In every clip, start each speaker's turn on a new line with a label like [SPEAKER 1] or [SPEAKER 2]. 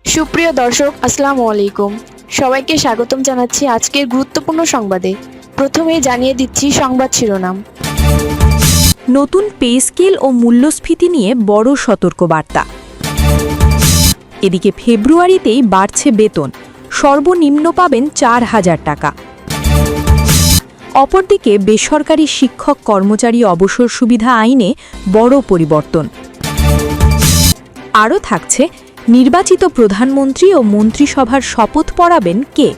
[SPEAKER 1] সুপ্রিয় দর্শক, আসসালামু আলাইকুম। সবাইকে স্বাগতম জানাচ্ছি আজকের গুরুত্বপূর্ণ সংবাদে। প্রথমেই জানিয়ে দিচ্ছি সংবাদ শিরোনাম।
[SPEAKER 2] নতুন পে স্কেল ও মূল্যস্ফীতি নিয়ে বড় সতর্কবার্তা। এদিকে ফেব্রুয়ারিতেই বাড়ছে বেতন, সর্বনিম্ন পাবেন ৪,০০০ টাকা। অপরদিকে বেসরকারি শিক্ষক কর্মচারী অবসর সুবিধা আইনে বড় পরিবর্তন। আরও থাকছে নির্বাচিত প্রধানমন্ত্রী ও মন্ত্রিসভার শপথ পড়াবেন কে।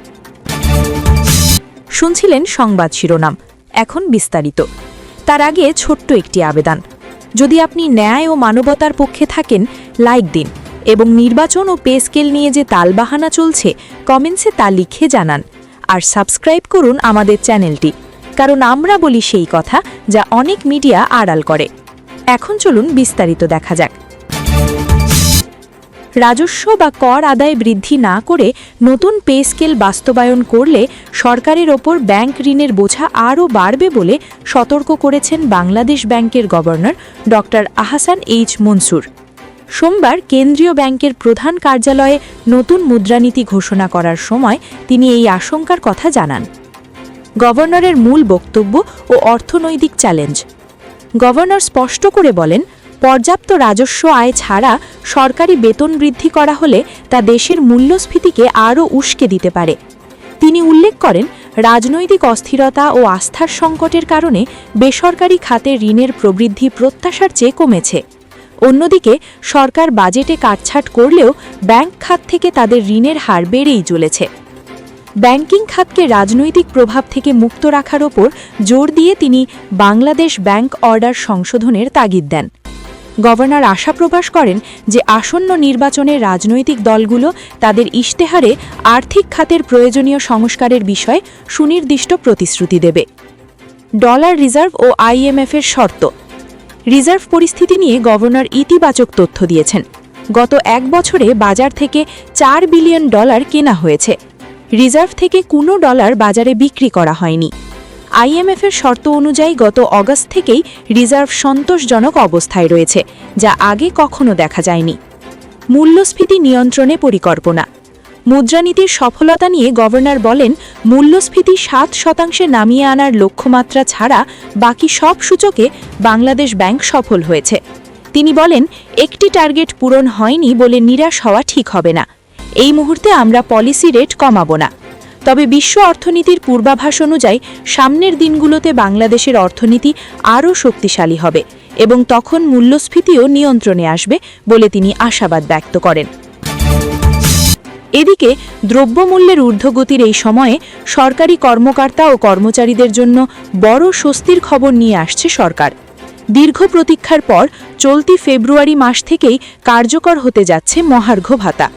[SPEAKER 2] শুনছিলেন সংবাদ শিরোনাম, এখন বিস্তারিত। তার আগে ছোট্ট একটি আবেদন, যদি আপনি ন্যায় ও মানবতার পক্ষে থাকেন লাইক দিন, এবং নির্বাচন ও পে স্কেল নিয়ে যে তালবাহানা চলছে কমেন্টসে তা লিখে জানান। আর সাবস্ক্রাইব করুন আমাদের চ্যানেলটি, কারণ আমরা বলি সেই কথা যা অনেক মিডিয়া আড়াল করে। এখন চলুন বিস্তারিত দেখা যাক। রাজস্ব বা কর আদায় বৃদ্ধি না করে নতুন পে স্কেল বাস্তবায়ন করলে সরকারের ওপর ব্যাংক ঋণের বোঝা আরও বাড়বে বলে সতর্ক করেছেন বাংলাদেশ ব্যাংকের governor doctor Ahsan H Mansur. সোমবার কেন্দ্রীয় ব্যাংকের প্রধান কার্যালয়ে নতুন মুদ্রানীতি ঘোষণা করার সময় তিনি এই আশঙ্কার কথা জানান। গভর্নরের মূল বক্তব্য ও অর্থনৈতিক চ্যালেঞ্জ। গভর্নর স্পষ্ট করে বলেন, পর্যাপ্ত রাজস্ব আয় ছাড়া সরকারি বেতন বৃদ্ধি করা হলে তা দেশের মূল্যস্ফীতিকে আরও উস্কে দিতে পারে। তিনি উল্লেখ করেন, রাজনৈতিক অস্থিরতা ও আস্থার সংকটের কারণে বেসরকারি খাতে ঋণের প্রবৃদ্ধি প্রত্যাশার চেয়ে কমেছে। অন্যদিকে সরকার বাজেটে কাটছাঁট করলেও ব্যাংক খাত থেকে তাদের ঋণের হার বেড়েই চলেছে। ব্যাংকিং খাতকে রাজনৈতিক প্রভাব থেকে মুক্ত রাখার ওপর জোর দিয়ে তিনি বাংলাদেশ ব্যাংক অর্ডার সংশোধনের তাগিদ দেন। গভর্নর আশা প্রকাশ করেন যে আসন্ন নির্বাচনে রাজনৈতিক দলগুলো তাদের ইশতেহারে আর্থিক খাতের প্রয়োজনীয় সংস্কারের বিষয়ে সুনির্দিষ্ট প্রতিশ্রুতি দেবে। ডলার রিজার্ভ ও আইএমএফের শর্ত। রিজার্ভ পরিস্থিতি নিয়ে গভর্নর ইতিবাচক তথ্য দিয়েছেন। গত এক বছরে বাজার থেকে $4 বিলিয়ন কেনা হয়েছে। রিজার্ভ থেকে কোনো ডলার বাজারে বিক্রি করা হয়নি। আইএমএফের শর্ত অনুযায়ী গত অগাস্ট থেকেই রিজার্ভ সন্তোষজনক অবস্থায় রয়েছে, যা আগে কখনো দেখা যায়নি। মূল্যস্ফীতি নিয়ন্ত্রণে পরিকল্পনা। মুদ্রানীতির সফলতা নিয়ে গভর্নর বলেন, মূল্যস্ফীতি 7% নামিয়ে আনার লক্ষ্যমাত্রা ছাড়া বাকি সব সূচকে বাংলাদেশ ব্যাংক সফল হয়েছে। তিনি বলেন, একটি টার্গেট পূরণ হয়নি বলে নিরাশ হওয়া ঠিক হবে না। এই মুহূর্তে আমরা পলিসি রেট কমাবো না। তবে বিশ্ব অর্থনীতির পূর্বাভাস অনুযায়ী সামনের দিনগুলোতে বাংলাদেশের অর্থনীতি আরও শক্তিশালী হবে এবং তখন মূল্যস্ফীতিও নিয়ন্ত্রণে আসবে বলে তিনি আশাবাদ ব্যক্ত করেন। এদিকে দ্রব্যমূল্যের ঊর্ধ্বগতির এই সময়ে সরকারি কর্মকর্তা ও কর্মচারীদের জন্য বড় স্বস্তির খবর নিয়ে আসছে সরকার। দীর্ঘ প্রতীক্ষার পর চলতি ফেব্রুয়ারি মাস থেকেই কার্যকর হতে যাচ্ছে মহার্ঘ ভাতা।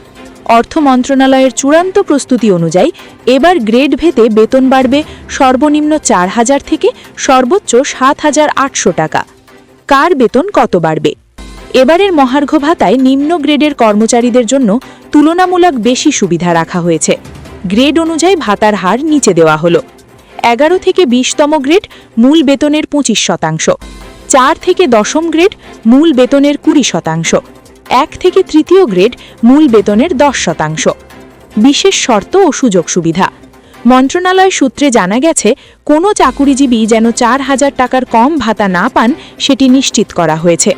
[SPEAKER 2] অর্থ মন্ত্রণালয়ের চূড়ান্ত প্রস্তুতি অনুযায়ী এবার গ্রেড ভেদে বেতন বাড়বে সর্বনিম্ন ৪,০০০ থেকে সর্বোচ্চ ৭,৮০০ টাকা। কার বেতন কত বাড়বে? এবারের মহার্ঘ ভাতায় নিম্ন গ্রেডের কর্মচারীদের জন্য তুলনামূলক বেশি সুবিধা রাখা হয়েছে। গ্রেড অনুযায়ী ভাতার হার নিচে দেওয়া হলো। ১১ থেকে ২০তম গ্রেড মূল বেতনের ২৫%, ৪ থেকে ১০ম গ্রেড মূল বেতনের ২০%, ১ থেকে ৩য় গ্রেড মূল বেতনের ১০%। বিশেষ শর্ত ও সুযোগ সুবিধা। মন্ত্রণালয় সূত্রে জানা গেছে, কোনো চাকুরিজীবী যেন ৪,০০০ টাকার কম ভাতা না পান সেটি নিশ্চিত করা হয়েছে।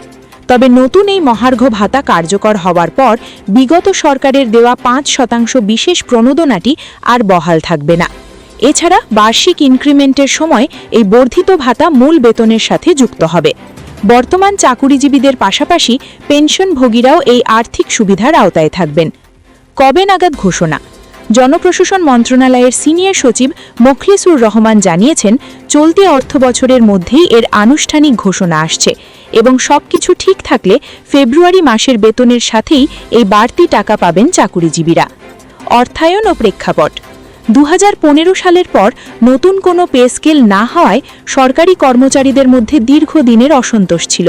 [SPEAKER 2] তবে নতুন এই মহার্ঘ ভাতা কার্যকর হওয়ার পর বিগত সরকারের দেওয়া ৫% বিশেষ প্রণোদনাটি আর বহাল থাকবে না। এছাড়া বার্ষিক ইনক্রিমেন্টের সময় এই বর্ধিত ভাতা মূল বেতনের সাথে যুক্ত হবে। বর্তমান চাকুরিজীবীদের পাশাপাশি পেনশনভোগীরাও এই আর্থিক সুবিধার আওতায় থাকবেন। কবে নাগাদ ঘোষণা? জনপ্রশাসন মন্ত্রণালয়ের সিনিয়র সচিব মোখলেসুর রহমান জানিয়েছেন, চলতি অর্থবছরের মধ্যেই এর আনুষ্ঠানিক ঘোষণা আসছে এবং সবকিছু ঠিক থাকলে ফেব্রুয়ারি মাসের বেতনের সাথেই এই বাড়তি টাকা পাবেন চাকুরিজীবীরা। অর্থায়ন ও প্রেক্ষাপট। ২০১৫ সালের পর নতুন কোনো পে স্কেল না হওয়ায় সরকারি কর্মচারীদের মধ্যে দীর্ঘদিনের অসন্তোষ ছিল।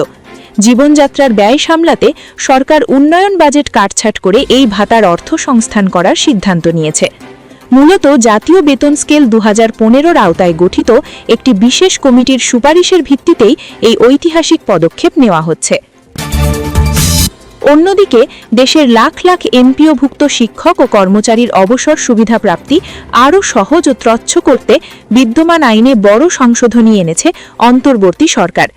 [SPEAKER 2] জীবনযাত্রার ব্যয় সামলাতে সরকার উন্নয়ন বাজেট কাটছাঁট করে এই ভাতার অর্থ সংস্থান করার সিদ্ধান্ত নিয়েছে। মূলত জাতীয় বেতন স্কেল ২০১৫-র আওতায় গঠিত একটি বিশেষ কমিটির সুপারিশের ভিত্তিতেই এই ঐতিহাসিক পদক্ষেপ নেওয়া হচ্ছে। অন্যদিকে দেশের লাখ লাখ এমপিওভুক্ত শিক্ষক ও কর্মচারীর অবসর সুবিধা প্রাপ্তি আরও সহজ ও ত্রচ্ছ করতে বিদ্যমান আইনে বড় সংশোধনী এনেছে অন্তর্বর্তী সরকার।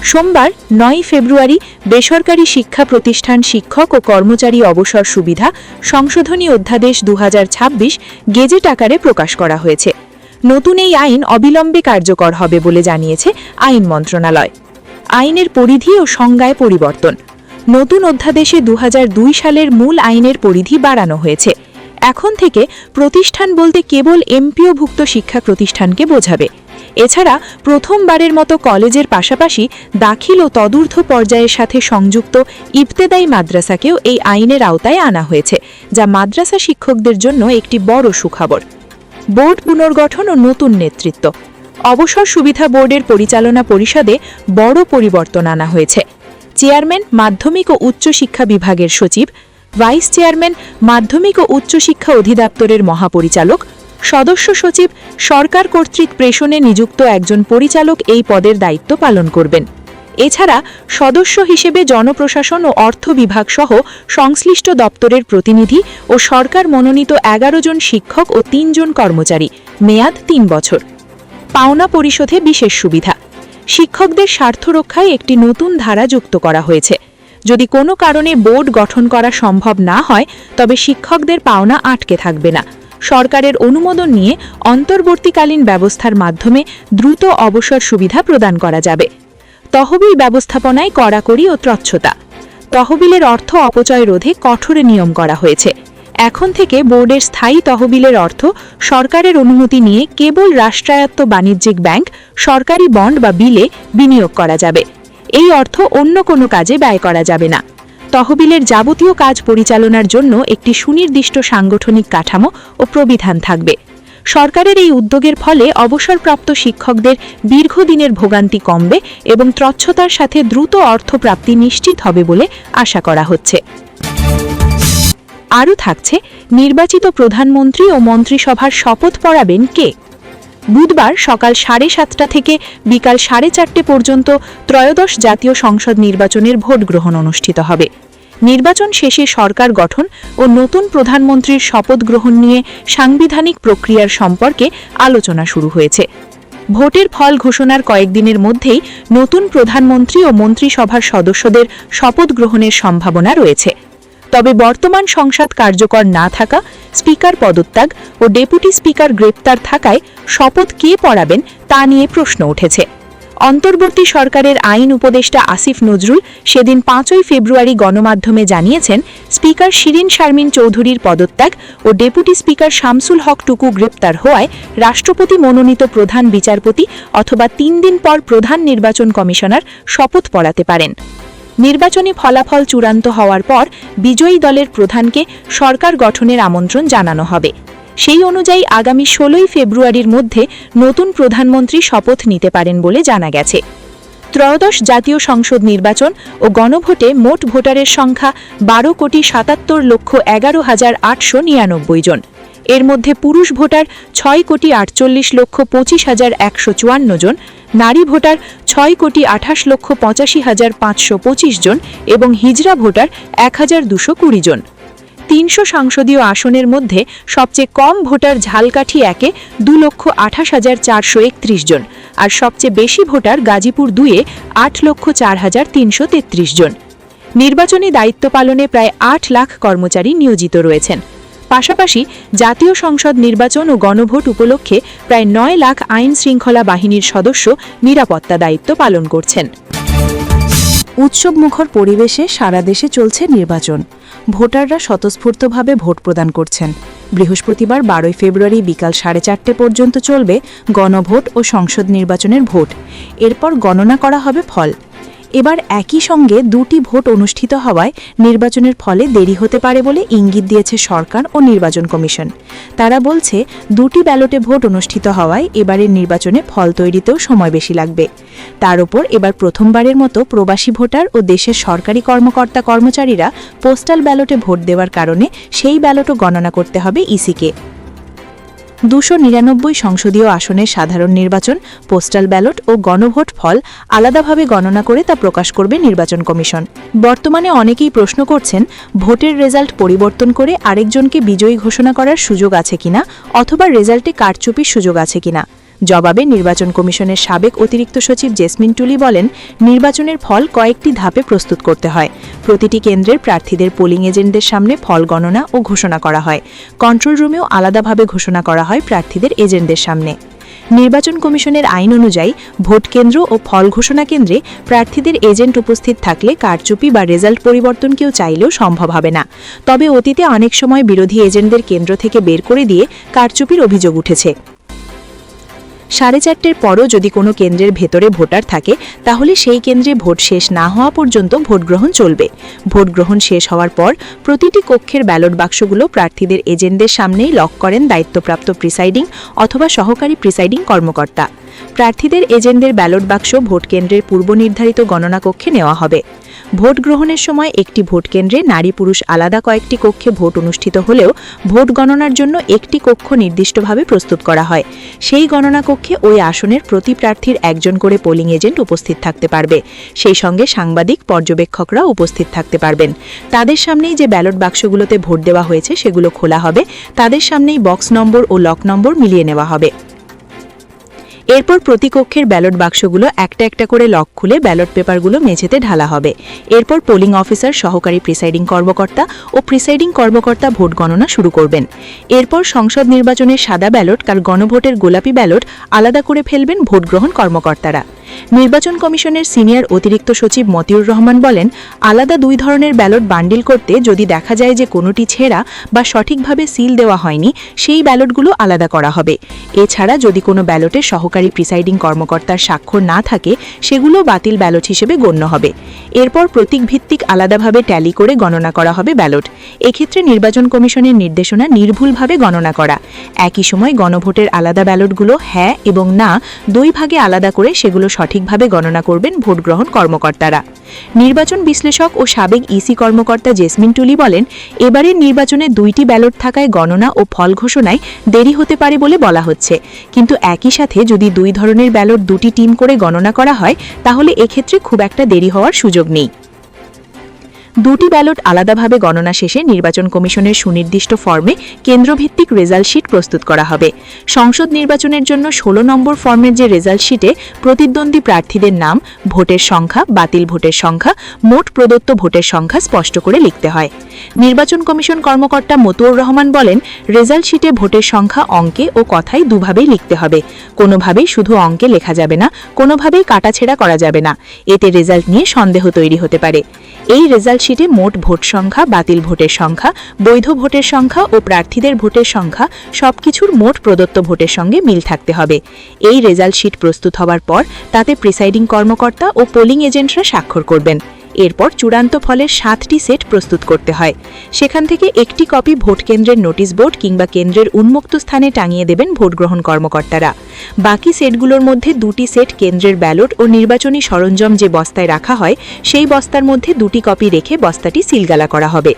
[SPEAKER 2] সোমবার ৯ ফেব্রুয়ারি বেসরকারি শিক্ষা প্রতিষ্ঠান শিক্ষক ও কর্মচারী অবসর সুবিধা সংশোধনী অধ্যাদেশ ২০২৬ গেজেট আকারে প্রকাশ করা হয়েছে। নতুন এই আইন অবিলম্বে কার্যকর হবে বলে জানিয়েছে আইন মন্ত্রণালয়। আইনের পরিধি ও সংজ্ঞায় পরিবর্তন। নতুন অধ্যাদেশে ২০০২ সালের মূল আইনের পরিধি বাড়ানো হয়েছে। এখন থেকে প্রতিষ্ঠান বলতে কেবল এমপিওভুক্ত শিক্ষা প্রতিষ্ঠানকে বোঝাবে। এছাড়া প্রথমবারের মতো কলেজের পাশাপাশি দাখিল ও তদূর্ধ্ব পর্যায়ের সাথে সংযুক্ত ইবতেদায়ী মাদ্রাসাকেও এই আইনের আওতায় আনা হয়েছে, যা মাদ্রাসা শিক্ষকদের জন্য একটি বড় সুখবর। বোর্ড পুনর্গঠন ও নতুন নেতৃত্ব। অবসর সুবিধা বোর্ডের পরিচালনা পরিষদে বড় পরিবর্তন আনা হয়েছে। চেয়ারম্যান মাধ্যমিক ও উচ্চশিক্ষা বিভাগের সচিব, ভাইস চেয়ারম্যান মাধ্যমিক ও উচ্চশিক্ষা অধিদপ্তরের মহাপরিচালক, সদস্য সচিব সরকার কর্তৃক প্রেষণে নিযুক্ত একজন পরিচালক এই পদের দায়িত্ব পালন করবেন। এছাড়া সদস্য হিসেবে জনপ্রশাসন ও অর্থ বিভাগ সহ সংশ্লিষ্ট দপ্তরের প্রতিনিধি ও সরকার মনোনীত ১১ জন শিক্ষক ও ৩ জন কর্মচারী, মেয়াদ ৩ বছর। পাওনা পরিশোধে বিশেষ সুবিধা। শিক্ষকদের স্বার্থ রক্ষায় একটি নতুন ধারা যুক্ত করা হয়েছে। যদি কোনো কারণে বোর্ড গঠন করা সম্ভব না হয়, তবে শিক্ষকদের পাওনা আটকে থাকবে না। সরকারের অনুমোদন নিয়ে অন্তর্বর্তীকালীন ব্যবস্থার মাধ্যমে দ্রুত অবসর সুবিধা প্রদান করা যাবে। তহবিল ব্যবস্থাপনায় কড়াকড়ি ও ত্রচ্ছতা। তহবিলের অর্থ অপচয় রোধে কঠোর নিয়ম করা হয়েছে। এখন থেকে বোর্ডের স্থায়ী তহবিলের অর্থ সরকারের অনুমতি নিয়ে কেবল রাষ্ট্রায়ত্ত বাণিজ্যিক ব্যাংক, সরকারি বন্ড বা বিলে বিনিয়োগ করা যাবে। এই অর্থ অন্য কোনো কাজে ব্যয় করা যাবে না। তহবিলের যাবতীয় কাজ পরিচালনার জন্য একটি সুনির্দিষ্ট সাংগঠনিক কাঠামো ও প্রবিধান থাকবে। সরকারের এই উদ্যোগের ফলে অবসরপ্রাপ্ত শিক্ষকদের দীর্ঘদিনের ভোগান্তি কমবে এবং ত্রচ্ছতার সাথে দ্রুত অর্থপ্রাপ্তি নিশ্চিত হবে বলে আশা করা হচ্ছে। আরও থাকছে, নির্বাচিত প্রধানমন্ত্রী ও মন্ত্রিসভার শপথ পড়াবেন কে? বুধবার সকাল 7:30 থেকে বিকাল 4:30 পর্যন্ত ত্রয়োদশ জাতীয় সংসদ নির্বাচনের ভোট গ্রহণ অনুষ্ঠিত হবে। নির্বাচন শেষে সরকার গঠন ও নতুন প্রধানমন্ত্রীর শপথ গ্রহণ নিয়ে সাংবিধানিক প্রক্রিয়ার সম্পর্কে আলোচনা শুরু হয়েছে। ভোটের ফল ঘোষণার কয়েকদিনের মধ্যেই নতুন প্রধানমন্ত্রী ও মন্ত্রিসভার সদস্যদের শপথ গ্রহণের সম্ভাবনা রয়েছে। তবে বর্তমান সংসদ কার্যকর না থাকা, স্পিকার পদত্যাগ ও ডেপুটি স্পিকার গ্রেপ্তার থাকায় শপথ কে পড়াবেন তা নিয়ে প্রশ্ন উঠেছে। অন্তর্বর্তী সরকারের আইন উপদেষ্টা আসিফ নজরুল সেদিন 5 ফেব্রুয়ারি গণমাধ্যমে জানিয়েছেন, স্পিকার শিরিন শারমিন চৌধুরীর পদত্যাগ ও ডেপুটি স্পিকার শামসুল হক টুকু গ্রেপ্তার হওয়ায় রাষ্ট্রপতি মনোনীত প্রধান বিচারপতি অথবা 3 দিন পর প্রধান নির্বাচন কমিশনার শপথ পড়াতে পারেন। নির্বাচনী ফলাফল চূড়ান্ত হওয়ার পর বিজয়ী দলের প্রধানকে সরকার গঠনের আমন্ত্রণ জানানো হবে। সেই অনুযায়ী আগামী 16 ফেব্রুয়ারির মধ্যে নতুন প্রধানমন্ত্রী শপথ নিতে পারেন বলে জানা গেছে। ত্রয়োদশ জাতীয় সংসদ নির্বাচন ও গণভোটে মোট ভোটারের সংখ্যা 12,77,11,899 জন। এর মধ্যে পুরুষ ভোটার 6,48,25,154 জন, নারী ভোটার 6,28,85,525 জন এবং হিজড়া ভোটার 1,220 জন। 300 সংসদীয় আসনের মধ্যে সবচেয়ে কম ভোটার ঝালকাঠি 1-এ 2,28,431 জন, আর সবচেয়ে বেশি ভোটার গাজীপুর 2-এ 8,04,333 জন। নির্বাচনী দায়িত্ব পালনে প্রায় 8 লাখ কর্মচারী নিয়োজিত রয়েছেন। পাশাপাশি জাতীয় সংসদ নির্বাচন ও গণভোট উপলক্ষে প্রায় 9 লাখ আইন শৃঙ্খলা বাহিনীর সদস্য নিরাপত্তা দায়িত্ব পালন করছেন।
[SPEAKER 3] উৎসবমুখর পরিবেশে সারা দেশে চলছে নির্বাচন। ভোটাররা স্বতঃস্ফূর্তভাবে ভোট প্রদান করছেন। বৃহস্পতিবার 12 ফেব্রুয়ারি বিকাল 4:30 পর্যন্ত চলবে গণভোট ও সংসদ নির্বাচনের ভোট। এরপর গণনা করা হবে ফল। এবার একই সঙ্গে 2টি ভোট অনুষ্ঠিত হওয়ায় নির্বাচনের ফলে দেরি হতে পারে বলে ইঙ্গিত দিয়েছে সরকার ও নির্বাচন কমিশন। তারা বলছে, 2টি ব্যালটে ভোট অনুষ্ঠিত হওয়ায় এবারের নির্বাচনে ফল তৈরিতেও সময় বেশি লাগবে। তার উপর এবার প্রথমবারের মতো প্রবাসী ভোটার ও দেশের সরকারি কর্মকর্তা কর্মচারীরা পোস্টাল ব্যালটে ভোট দেওয়ার কারণে সেই ব্যালটও গণনা করতে হবে ইসিকে। 299 সংসদীয় আসনের সাধারণ নির্বাচন, পোস্টাল ব্যালট ও গণভোট ফল আলাদাভাবে গণনা করে তা প্রকাশ করবে নির্বাচন কমিশন। বর্তমানে অনেকেই প্রশ্ন করছেন, ভোটের রেজাল্ট পরিবর্তন করে আরেকজনকে বিজয়ী ঘোষণা করার সুযোগ আছে কিনা, অথবা রেজাল্টে কারচুপির সুযোগ আছে কিনা। জবাবে নির্বাচন কমিশনের সাবেক অতিরিক্ত সচিব জেসমিন টুলি বলেন, নির্বাচনের ফল কয়েকটি ধাপে প্রস্তুত করতে হয়। প্রতিটি কেন্দ্রের প্রার্থীদের পোলিং এজেন্টদের সামনে ফল গণনা ও ঘোষণা করা হয়। কন্ট্রোল রুমেও আলাদাভাবে ঘোষণা করা হয় প্রার্থীদের এজেন্টদের সামনে। নির্বাচন কমিশনের আইন অনুযায়ী ভোট কেন্দ্র ও ফল ঘোষণা কেন্দ্রে প্রার্থীদের এজেন্ট উপস্থিত থাকলে কারচুপি বা রেজাল্ট পরিবর্তন কেউ চাইলেও সম্ভব হবে না। তবে অতীতে অনেক সময় বিরোধী এজেন্টদের কেন্দ্র থেকে বের করে দিয়ে কারচুপির অভিযোগ উঠেছে। 4:30-র পরও যদি কোনো কেন্দ্রের ভেতরে ভোটার থাকে, তাহলে সেই কেন্দ্রে ভোট শেষ না হওয়া পর্যন্ত ভোট গ্রহণ চলবে। ভোট গ্রহণ শেষ হওয়ার পর প্রতিটি কক্ষের ব্যালট বাক্সগুলো প্রার্থীদের এজেন্টদের সামনেই লক করেন দায়িত্বপ্রাপ্ত প্রিসাইডিং অথবা সহকারী প্রিসাইডিং কর্মকর্তা। প্রার্থীদের এজেন্টদের ব্যালট বাক্স ভোট কেন্দ্রের পূর্বনির্ধারিত গণনা কক্ষে নেওয়া হবে। ভোট গ্রহণের সময় একটি ভোট কেন্দ্রে নারী পুরুষ আলাদা কয়েকটি কক্ষে ভোট অনুষ্ঠিত হলেও ভোট গণনার জন্য একটি কক্ষ নির্দিষ্টভাবে প্রস্তুত করা হয়। সেই গণনা কক্ষে ওই আসনের প্রতি প্রার্থীর একজন করে পোলিং এজেন্ট উপস্থিত থাকতে পারবে। সেই সঙ্গে সাংবাদিক পর্যবেক্ষকরা উপস্থিত থাকতে পারবেন। তাদের সামনেই যে ব্যালট বাক্সগুলোতে ভোট দেওয়া হয়েছে সেগুলো খোলা হবে। তাদের সামনেই বক্স নম্বর ও লক নম্বর মিলিয়ে নেওয়া হবে। এরপর প্রতি কক্ষের ব্যালট বাক্সগুলো একটা একটা করে লক খুলে ব্যালট পেপারগুলো মেঝেতে ঢালা হবে। এরপর পোলিং অফিসার, সহকারী প্রিসাইডিং কর্মকর্তা ও প্রিসাইডিং কর্মকর্তা ভোট গণনা শুরু করবেন। এরপর সংসদ নির্বাচনের সাদা ব্যালট আর গণভোটের গোলাপি ব্যালট আলাদা করে ফেলবেন ভোট গ্রহণ কর্মকর্তারা। নির্বাচন কমিশনের সিনিয়র অতিরিক্ত সচিব মতিউর রহমান বলেন, আলাদা দুই ধরনের ব্যালট বান্ডিল করতে যদি দেখা যায় যে কোনোটি ছেঁড়া বা সঠিকভাবে সিল দেওয়া হয়নি, সেই ব্যালটগুলো আলাদা করা হবে। এছাড়া যদি কোনো ব্যালটে সহকারী প্রিসাইডিং কর্মকর্তার স্বাক্ষর না থাকে, সেগুলো বাতিল ব্যালট হিসেবে গণ্য হবে। এরপর প্রতীক ভিত্তিক আলাদাভাবে ট্যালি করে গণনা করা হবে ব্যালট। এক্ষেত্রে নির্বাচন কমিশনের নির্দেশনা নির্ভুলভাবে গণনা করা। একই সময় গণভোটের আলাদা ব্যালটগুলো হ্যাঁ এবং না দুই ভাগে আলাদা করে সেগুলো সঠিকভাবে গণনা করবেন ভোট গ্রহণ কর্মকর্তারা। নির্বাচন বিশ্লেষক ও সাবেক ইসি কর্মকর্তা জেসমিন টুলি বলেন, এবারের নির্বাচনে 2টি ব্যালট থাকায় গণনা ও ফল ঘোষণায় দেরি হতে পারে বলে বলা হচ্ছে। কিন্তু একই সাথে যদি দুই ধরনের ব্যালট দুটি টিম করে গণনা করা হয়, তাহলে এক্ষেত্রে খুব একটা দেরি হওয়ার সুযোগ নেই। 2টি ব্যালট আলাদাভাবে গণনা শেষে নির্বাচন কমিশনের সুনির্দিষ্ট ফর্মে কেন্দ্রভিত্তিক রেজাল্ট শিট প্রস্তুত করা হবে। সংসদ নির্বাচনের জন্য 16 নম্বর ফর্মের যে রেজাল্ট শিটে প্রতিদ্বন্দ্বী প্রার্থীদের নাম, ভোটের সংখ্যা, বাতিল ভোটের সংখ্যা, মোট প্রদত্ত ভোটের সংখ্যা স্পষ্ট করে লিখতে হয়। নির্বাচন কমিশন কর্মকর্তা মতিউর রহমান বলেন, রেজাল্ট শিটে ভোটের সংখ্যা অঙ্কে ও কথায় দুভাবেই লিখতে হবে। কোনোভাবেই শুধু অঙ্কে লেখা যাবে না, কোনোভাবেই কাটাছেঁড়া করা যাবে না। এতে রেজাল্ট নিয়ে সন্দেহ তৈরি হতে পারে। এই রেজাল্ট শিটে মোট ভোট সংখ্যা, বাতিল ভোটের সংখ্যা, বৈধ ভোটের সংখ্যা ও প্রার্থীদের ভোটের সংখ্যা সবকিছুর মোট প্রদত্ত ভোটের সঙ্গে মিল থাকতে হবে। এই রেজাল্ট শিট প্রস্তুত হওয়ার পর তাতে প্রিসাইডিং কর্মকর্তা ও পোলিং এজেন্টরা স্বাক্ষর করবেন। এরপর চূড়ান্ত ফলের 7টি সেট প্রস্তুত করতে হয়। সেখান থেকে একটি কপি ভোট কেন্দ্রের নোটিশ বোর্ড কিংবা কেন্দ্রের উন্মুক্ত স্থানে টাঙিয়ে দেবেন ভোট গ্রহণ কর্মকর্তারা। বাকি সেটগুলোর মধ্যে 2টি সেট কেন্দ্রের ব্যালট ও নির্বাচনী সরঞ্জাম যে বস্তায় রাখা হয়, সেই বস্তার মধ্যে 2টি কপি রেখে বস্তাটি সিলগালা করা হবে।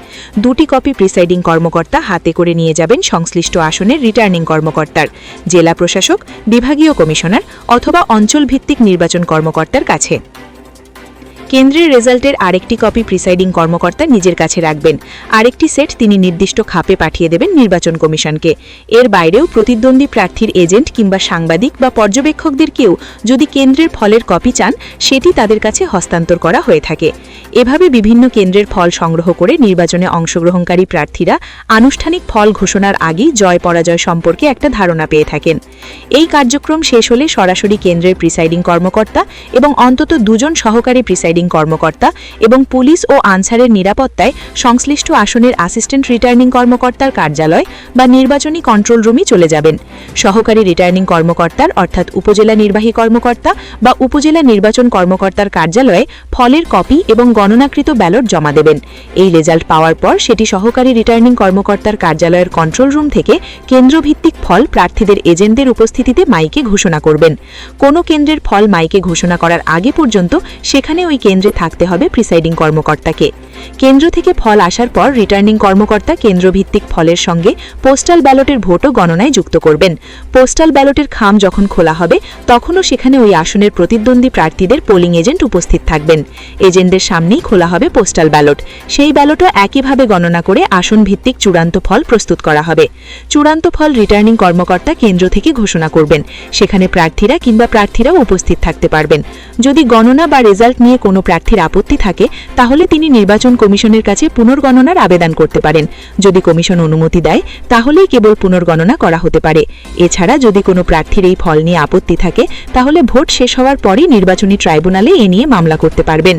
[SPEAKER 3] 2টি কপি প্রিসাইডিং কর্মকর্তা হাতে করে নিয়ে যাবেন সংশ্লিষ্ট আসনের রিটার্নিং কর্মকর্তার, জেলা প্রশাসক, বিভাগীয় কমিশনার অথবা অঞ্চলভিত্তিক নির্বাচন কর্মকর্তার কাছে। কেন্দ্রের রেজাল্টের আরেকটি কপি প্রিসাইডিং কর্মকর্তা নিজের কাছে রাখবেন। আরেকটি সেট তিনি নির্দিষ্ট খাপে পাঠিয়ে দেবেন নির্বাচন কমিশনকে। এর বাইরেও প্রতিদ্বন্দ্বী প্রার্থীর এজেন্ট কিংবা সাংবাদিক বা পর্যবেক্ষকদের কেউ যদি কেন্দ্রের ফলের কপি চান, সেটি তাদের কাছে হস্তান্তর করা হয়ে থাকে। এভাবে বিভিন্ন কেন্দ্রের ফল সংগ্রহ করে নির্বাচনে অংশগ্রহণকারী প্রার্থীরা আনুষ্ঠানিক ফল ঘোষণার আগেই জয় পরাজয় সম্পর্কে একটা ধারণা পেয়ে থাকেন। এই কার্যক্রম শেষ হলে সরাসরি কেন্দ্রের প্রিসাইডিং কর্মকর্তা এবং অন্তত 2জন সহকারী প্রিসাইডিং কর্মকর্তা এবং পুলিশ ও আনসারের নিরাপত্তায় সংশ্লিষ্ট আসনের অ্যাসিস্ট্যান্ট রিটার্নিং কর্মকর্তার কার্যালয় বা নির্বাচনী কন্ট্রোল রুমে চলে যাবেন। সহকারী রিটার্নিং কর্মকর্তার অর্থাৎ উপজেলা নির্বাহী কর্মকর্তা বা উপজেলা নির্বাচন কর্মকর্তার কার্যালয়ে ফলের কপি এবং গণনাকৃত ব্যালট জমা দেবেন। এই রেজাল্ট পাওয়ার পর সেটি সহকারী রিটার্নিং কর্মকর্তার কার্যালয়ের কন্ট্রোল রুম থেকে কেন্দ্রভিত্তিক ফল প্রার্থীদের এজেন্টদের উপস্থিতিতে মাইকে ঘোষণা করবেন। কোনো কেন্দ্রের ফল মাইকে ঘোষণা করার আগে পর্যন্ত সেখানে ওই কেন্দ্রে থাকতে হবে প্রিসাইডিং কর্মকর্তাকে। কেন্দ্র থেকে ফল আসার পর রিটার্নিং কর্মকর্তা কেন্দ্রভিত্তিক ফলের সঙ্গে পোস্টাল ব্যালটের ভোটও গণনায় যুক্ত করবেন। পোস্টাল ব্যালটের খাম যখন খোলা হবে তখনও সেখানে ওই আসনের প্রতিদ্বন্দ্বী প্রার্থীদের পোলিং এজেন্ট উপস্থিত থাকবেন। এজেন্টদের সামনেই খোলা হবে পোস্টাল ব্যালট। সেই ব্যালটও একইভাবে গণনা করে আসন ভিত্তিক চূড়ান্ত ফল প্রস্তুত করা হবে। চূড়ান্ত ফল রিটার্নিং কর্মকর্তা কেন্দ্র থেকে ঘোষণা করবেন। সেখানে প্রার্থীরাও উপস্থিত থাকতে পারবেন। যদি গণনা বা রেজাল্ট নিয়ে কোনো প্রার্থীর আপত্তি থাকে তাহলে তিনি নির্বাচন কমিশনের কাছে পুনর্গণনার আবেদন করতে পারেন। যদি কমিশন অনুমতি দেয় তাহলেই কেবল পুনর্গণনা করা হতে পারে। এছাড়া যদি কোনো প্রার্থীর এই ফল নিয়ে আপত্তি থাকে তাহলে ভোট শেষ হওয়ার পরই নির্বাচনী ট্রাইব্যুনালে এ নিয়ে মামলা করতে পারবেন।